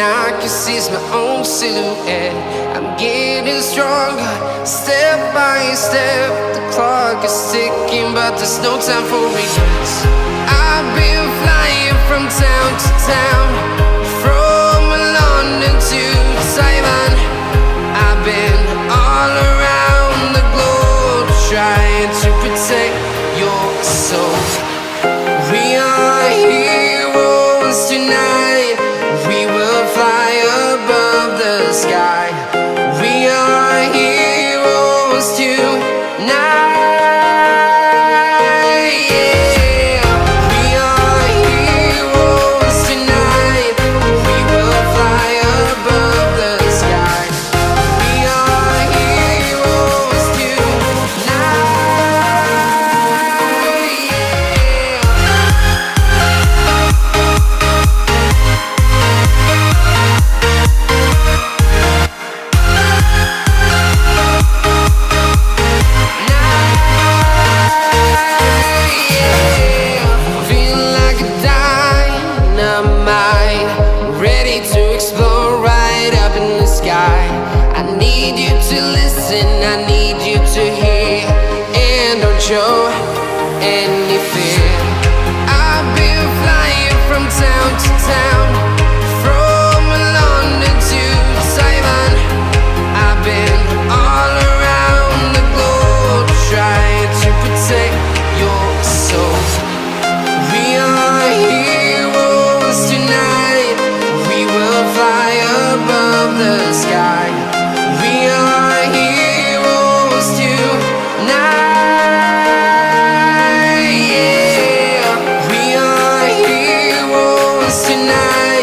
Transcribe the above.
I can see my own silhouette. I'm getting stronger, step by step. The clock is ticking, but there's no time for regrets. I've been flying from town to town, from London to Taiwan. I've been all around the globe, trying to protect your soul. We are heroes tonight. We will fly above the sky. We are heroes tonight. Yeah. We are heroes tonight. We will fly above the sky. We are heroes tonight. Ready to explore right up in the sky. I need you to listen, I need you to hear, and don't show any fear. I've been flying from town to town, from London to Taiwan. I've been all around the globe, trying to protect your soul. We are heroes tonight. We will fly above the sky. We are heroes tonight. Yeah. We are heroes tonight.